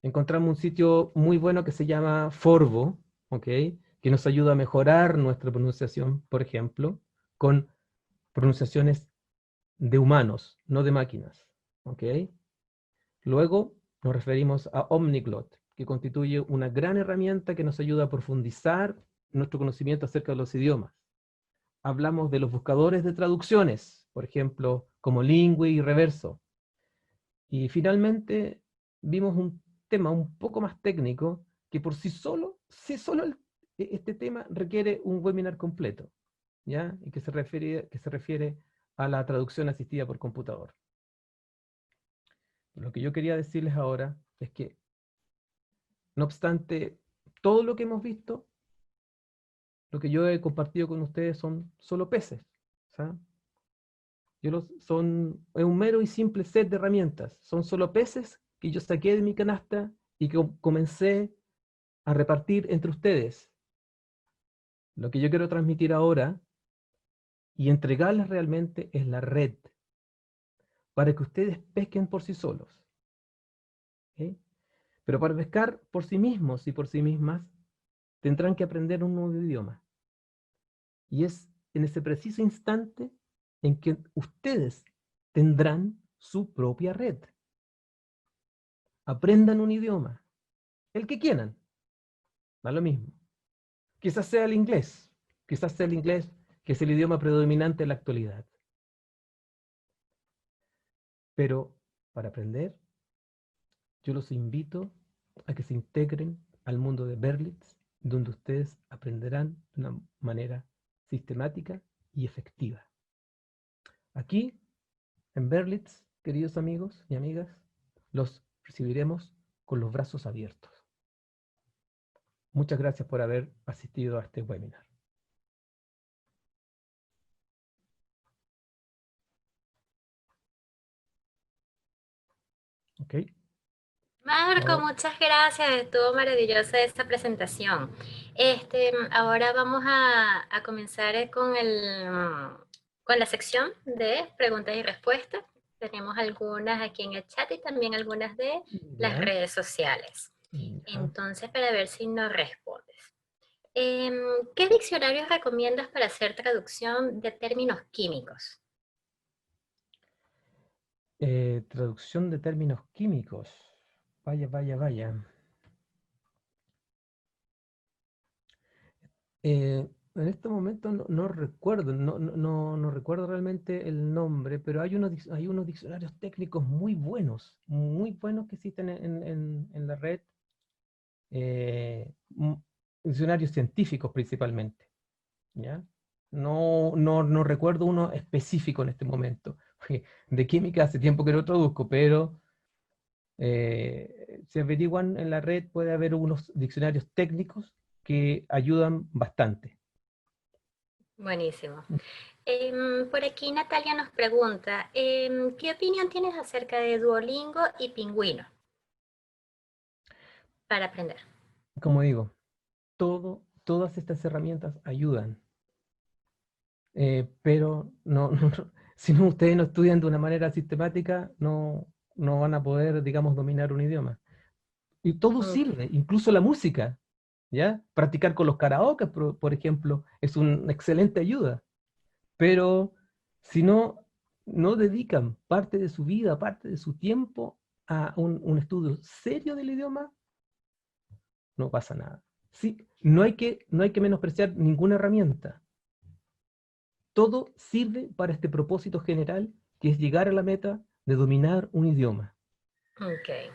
Encontramos un sitio muy bueno que se llama Forvo, ¿ok? Que nos ayuda a mejorar nuestra pronunciación, por ejemplo, con pronunciaciones de humanos, no de máquinas, ¿ok? Luego nos referimos a Omniglot, que constituye una gran herramienta que nos ayuda a profundizar nuestro conocimiento acerca de los idiomas. Hablamos de los buscadores de traducciones, por ejemplo, como Lingui y Reverso. Y finalmente vimos un tema un poco más técnico que por sí solo, este tema requiere un webinar completo, ¿ya? Y que se refiere a la traducción asistida por computador. Lo que yo quería decirles ahora es que, no obstante todo lo que hemos visto, lo que yo he compartido con ustedes son solo peces, ¿sabes? Es un mero y simple set de herramientas. Son solo peces que yo saqué de mi canasta y que comencé a repartir entre ustedes. Lo que yo quiero transmitir ahora y entregarles realmente es la red para que ustedes pesquen por sí solos. ¿Okay? Pero para pescar por sí mismos y por sí mismas, tendrán que aprender un nuevo idioma. Y es en ese preciso instante en que ustedes tendrán su propia red. Aprendan un idioma, el que quieran, da lo mismo. Quizás sea el inglés, quizás sea el inglés, que es el idioma predominante en la actualidad. Pero para aprender, yo los invito a que se integren al mundo de Berlitz, donde ustedes aprenderán de una manera sistemática y efectiva. Aquí, en Berlitz, queridos amigos y amigas, los recibiremos con los brazos abiertos. Muchas gracias por haber asistido a este webinar. ¿Ok? Marco, Ahora, muchas gracias, estuvo maravillosa esta presentación. Ahora vamos a comenzar con la sección de preguntas y respuestas. Tenemos algunas aquí en el chat y también algunas de las ya, redes sociales. ya. Entonces, para ver si nos respondes. ¿Qué diccionarios recomiendas para hacer traducción de términos químicos? Traducción de términos químicos. Vaya, vaya, vaya. En este momento no recuerdo, no recuerdo realmente el nombre, pero hay unos diccionarios técnicos muy buenos que existen en la red, eh, m- diccionarios científicos principalmente, ¿ya? No recuerdo uno específico en este momento. De química hace tiempo que lo traduzco, pero si averiguan en la red puede haber unos diccionarios técnicos que ayudan bastante. Buenísimo. Por aquí Natalia nos pregunta, ¿qué opinión tienes acerca de Duolingo y Pingüino para aprender? Como digo, todas estas herramientas ayudan, pero si no, ustedes no estudian de una manera sistemática, no van a poder, digamos, dominar un idioma. Y todo Ok, sirve, incluso la música, ¿ya? Practicar con los karaoke, por ejemplo, es una excelente ayuda, pero si no dedican parte de su vida, parte de su tiempo a un estudio serio del idioma, no pasa nada. Sí, no hay que menospreciar ninguna herramienta. Todo sirve para este propósito general, que es llegar a la meta de dominar un idioma. ok.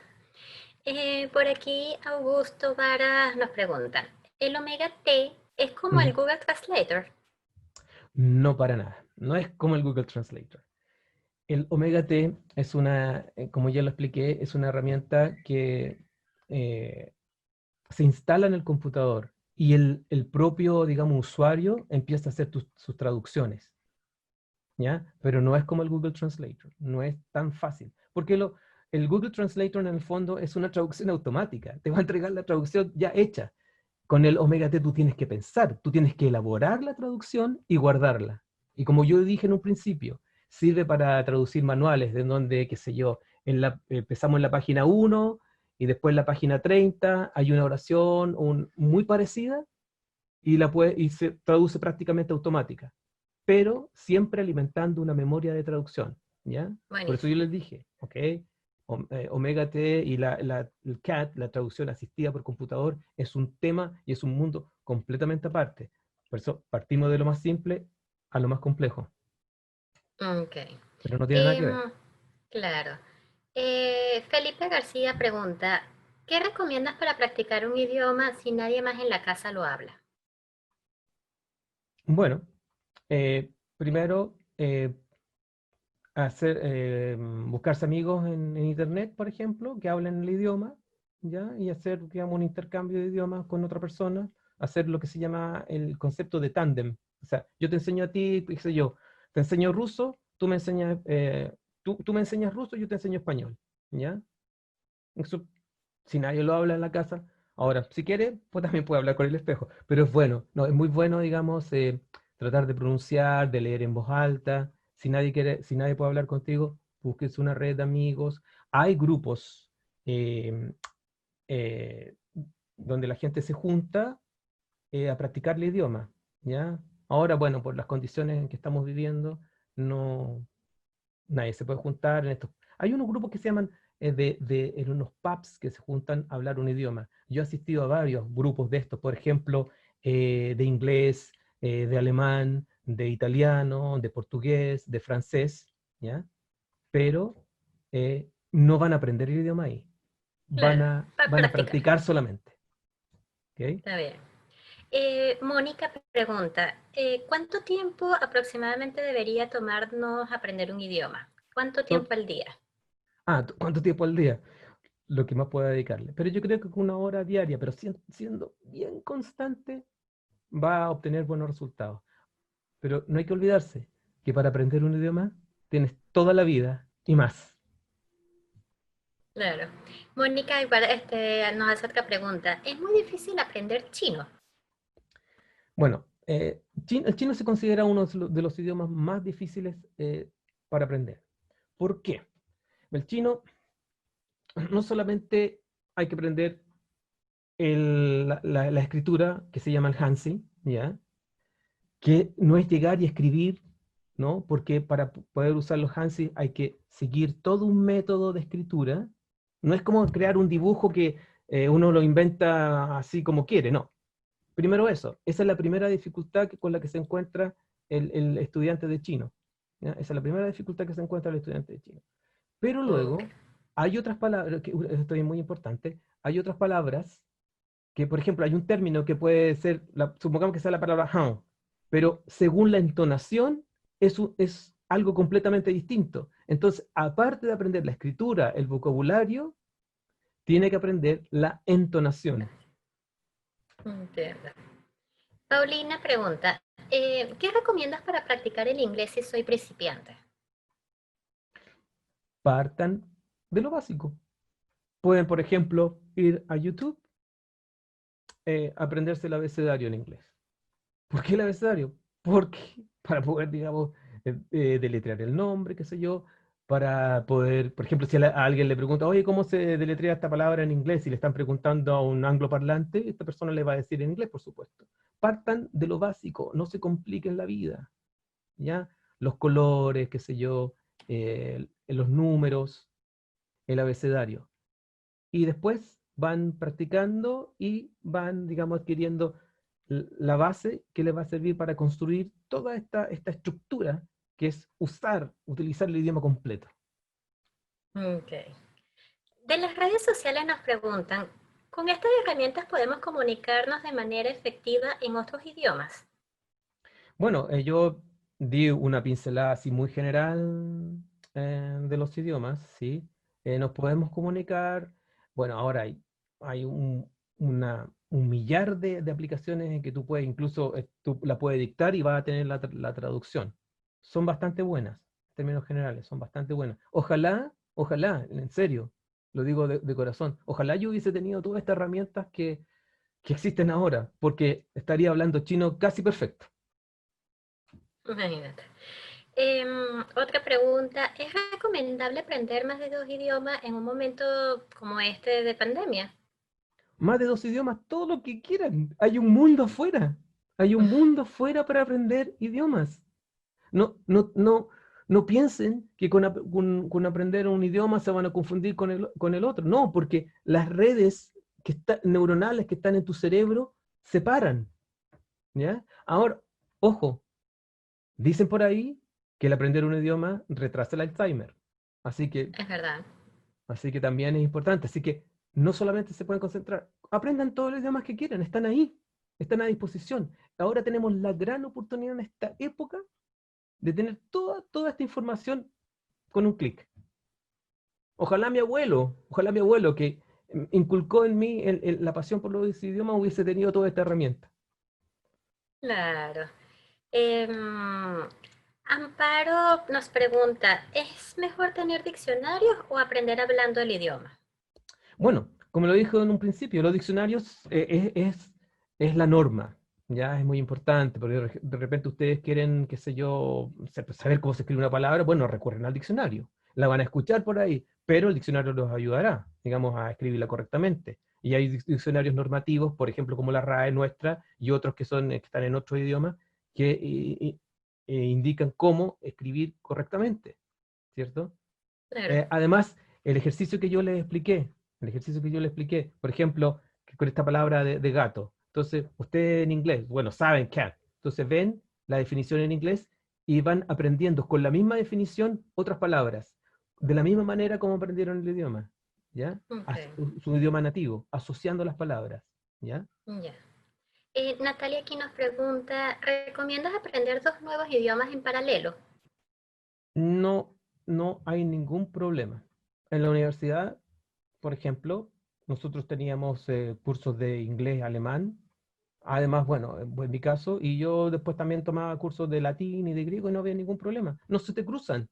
Por aquí Augusto Varas nos pregunta, ¿el omega T es como el Ujú. Google Translator? No para nada. No es como el Google Translator. El Omega T es como ya lo expliqué, es una herramienta que eh, se instala en el computador y el propio, digamos, usuario empieza a hacer sus traducciones, ¿ya? Pero no es como el Google Translator, no es tan fácil, porque el Google Translator en el fondo es una traducción automática, te va a entregar la traducción ya hecha. Con el Omega T tú tienes que pensar, tú tienes que elaborar la traducción y guardarla. Y como yo dije en un principio, sirve para traducir manuales, de donde, qué sé yo, empezamos en la página 1 y después en la página 30 hay una oración muy parecida y se traduce prácticamente automática, pero siempre alimentando una memoria de traducción, ¿ya? Por eso yo Buenísimo. les dije, ¿ok? Omega T y el CAT, la traducción asistida por computador, es un tema y es un mundo completamente aparte. Por eso partimos de lo más simple a lo más complejo, Ok. pero no tiene nada que ver. Em, claro. Felipe García pregunta, ¿qué recomiendas para practicar un idioma si nadie más en la casa lo habla? Bueno, primero, buscarse amigos en internet, por ejemplo, que hablen el idioma, ¿ya? Y hacer, digamos, un intercambio de idiomas con otra persona, hacer lo que se llama el concepto de tándem. O sea, yo te enseño a ti, qué sé yo, te enseño ruso, tú me enseñas ruso, yo te enseño español, ¿ya? Eso, si nadie lo habla en la casa, ahora, si quiere, pues también puede hablar con el espejo, pero es bueno, no, es muy bueno, digamos, tratar de pronunciar, de leer en voz alta. Si nadie puede hablar contigo, busques una red de amigos. Hay grupos eh, eh, donde la gente se junta a practicar el idioma, ¿ya? Ahora, bueno, por las condiciones en que estamos viviendo, no, nadie se puede juntar en estos. Hay unos grupos que se llaman en unos pubs que se juntan a hablar un idioma. Yo he asistido a varios grupos de estos, por ejemplo, de inglés, de alemán, de italiano, de portugués, de francés, ¿ya? Pero no van a aprender el idioma ahí. Claro, para Van a practicar. practicar solamente. ¿Ok? Está bien. Mónica pregunta, ¿cuánto tiempo aproximadamente debería tomarnos aprender un idioma? ¿Cuánto To- tiempo al día? ¿Cuánto tiempo al día? Lo que más pueda dedicarle. Pero yo creo que con una hora diaria, pero siendo bien constante, va a obtener buenos resultados. Pero no hay que olvidarse que para aprender un idioma tienes toda la vida y más. Claro. Mónica igual nos hace otra pregunta. ¿Es muy difícil aprender chino? Bueno, el chino se considera uno de los idiomas más difíciles para aprender. ¿Por qué? El chino no solamente hay que aprender la escritura que se llama el Hanzi, ¿ya? Que no es llegar y escribir, ¿no? Porque para poder usar los Hanzi hay que seguir todo un método de escritura. No es como crear un dibujo que uno lo inventa así como quiere, no. Primero eso, esa es la primera dificultad con la que se encuentra el estudiante de chino, ¿ya? Esa es la primera dificultad que se encuentra el estudiante de chino. Pero Ok. luego hay otras palabras, que esto es muy importante, hay otras palabras que, por ejemplo, hay un término que puede ser, supongamos que sea la palabra han, pero según la entonación es algo completamente distinto. Entonces, aparte de aprender la escritura, el vocabulario, tiene que aprender la entonación. Entiendo. Paulina pregunta, ¿qué recomiendas para practicar el inglés si soy principiante? Partan de lo básico. Pueden, por ejemplo, ir a YouTube, aprenderse el abecedario en inglés. ¿Por qué el abecedario? Porque para poder, digamos, deletrear el nombre, qué sé yo, para poder, por ejemplo, si a alguien le pregunta, oye, ¿cómo se deletrea esta palabra en inglés? Y le están preguntando a un angloparlante, esta persona le va a decir en inglés, por supuesto. Partan de lo básico, no se compliquen la vida, ¿ya? Los colores, qué sé yo, los números, el abecedario. Y después van practicando y van, digamos, adquiriendo la base que les va a servir para construir toda esta estructura que es utilizar el idioma completo. Ok. De las redes sociales nos preguntan, ¿con estas herramientas podemos comunicarnos de manera efectiva en otros idiomas? Bueno, yo di una pincelada así muy general de los idiomas, ¿sí? Nos podemos comunicar, bueno, ahora hay un millar de aplicaciones en que tú puedes, incluso tú la puedes dictar y vas a tener la traducción. Son bastante buenas, en términos generales, son bastante buenas. Ojalá, en serio, lo digo de corazón, ojalá yo hubiese tenido todas estas herramientas que existen ahora, porque estaría hablando chino casi perfecto. Imagínate. Otra pregunta, ¿es recomendable aprender más de dos idiomas en un momento como este de pandemia? Más de dos idiomas, todo lo que quieran. Hay un mundo afuera. Hay un mundo afuera para aprender idiomas. No piensen que con aprender un idioma se van a confundir con el otro. No, porque las redes neuronales que están en tu cerebro se paran. ¿Ya? Ahora, ojo, dicen por ahí que el aprender un idioma retrasa el Alzheimer. Así que Es verdad. Así que también es importante. Así que no solamente se pueden concentrar, aprendan todos los idiomas que quieran, están ahí, están a disposición. Ahora tenemos la gran oportunidad en esta época de tener toda esta información con un clic. Ojalá mi abuelo que inculcó en mí la pasión por los idiomas hubiese tenido toda esta herramienta. Claro. Em, Amparo nos pregunta, ¿es mejor tener diccionarios o aprender hablando el idioma? Bueno, como lo dijo en un principio, los diccionarios es la norma, ya es muy importante, porque de repente ustedes quieren, qué sé yo, saber cómo se escribe una palabra, bueno, recurren al diccionario, la van a escuchar por ahí, pero el diccionario los ayudará, digamos, a escribirla correctamente. Y hay diccionarios normativos, por ejemplo, como la RAE nuestra, y otros que están en otro idioma, que indican cómo escribir correctamente, ¿cierto? Claro. Además, el ejercicio que yo les expliqué, por ejemplo, que con esta palabra de gato. Entonces, ustedes en inglés, bueno, saben cat. Entonces ven la definición en inglés y van aprendiendo con la misma definición otras palabras, de la misma manera como aprendieron el idioma, ¿ya? Ok, Su idioma nativo, asociando las palabras, ¿ya? ya. Natalia aquí nos pregunta, ¿recomiendas aprender dos nuevos idiomas en paralelo? No, no hay ningún problema. En la universidad, por ejemplo, nosotros teníamos cursos de inglés, alemán. Además, bueno, en mi caso, y yo después también tomaba cursos de latín y de griego y no había ningún problema. No se te cruzan,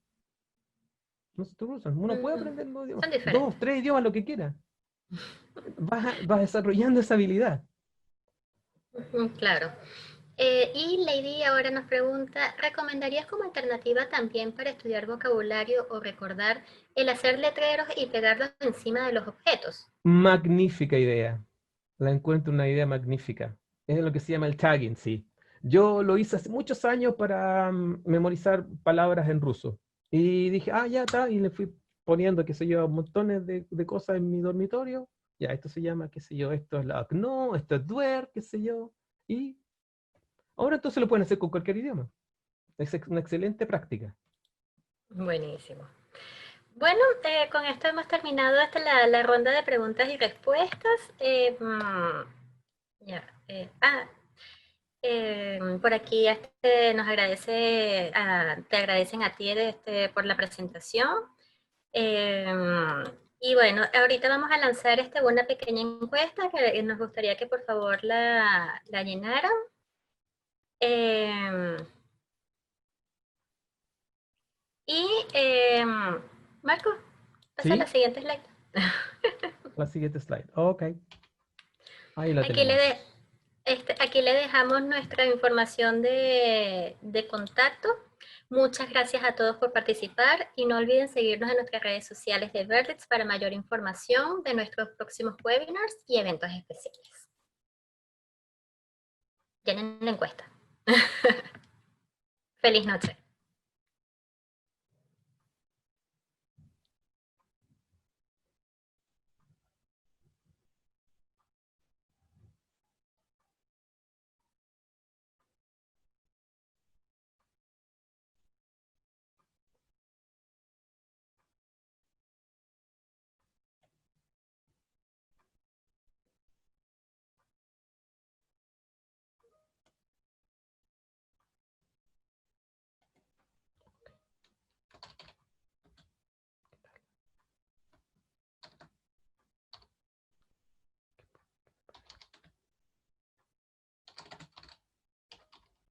no se te cruzan. Uno puede Mm, aprender dos idiomas, son dos, diferentes. tres idiomas, lo que quiera. Vas desarrollando esa habilidad. Ujú, claro. Y Lady ahora nos pregunta, ¿recomendarías como alternativa también para estudiar vocabulario o recordar el hacer letreros y pegarlos encima de los objetos? Magnífica idea. La encuentro una idea magnífica. Es lo que se llama el tagging, sí. Yo lo hice hace muchos años para memorizar palabras en ruso. Y dije, ah, ya está, y le fui poniendo, qué sé yo, montones de cosas en mi dormitorio. Ya, esto se llama, qué sé yo, esto es la no, esto es duer, qué sé yo. Y ahora entonces lo pueden hacer con cualquier idioma. Es una excelente práctica. Buenísimo. Bueno, con esto hemos terminado hasta la ronda de preguntas y respuestas. Ya, por aquí nos te agradecen a ti por la presentación. Y bueno, ahorita vamos a lanzar una pequeña encuesta que nos gustaría que por favor la llenaran. Em, y Marco, pasa a la ¿Sí? siguiente slide. La siguiente slide. Ok, ahí la Aquí tenemos. aquí le dejamos nuestra información de contacto. Muchas gracias a todos por participar y no olviden seguirnos en nuestras redes sociales de Vertex para mayor información de nuestros próximos webinars y eventos especiales. Llenen la encuesta. Feliz noche.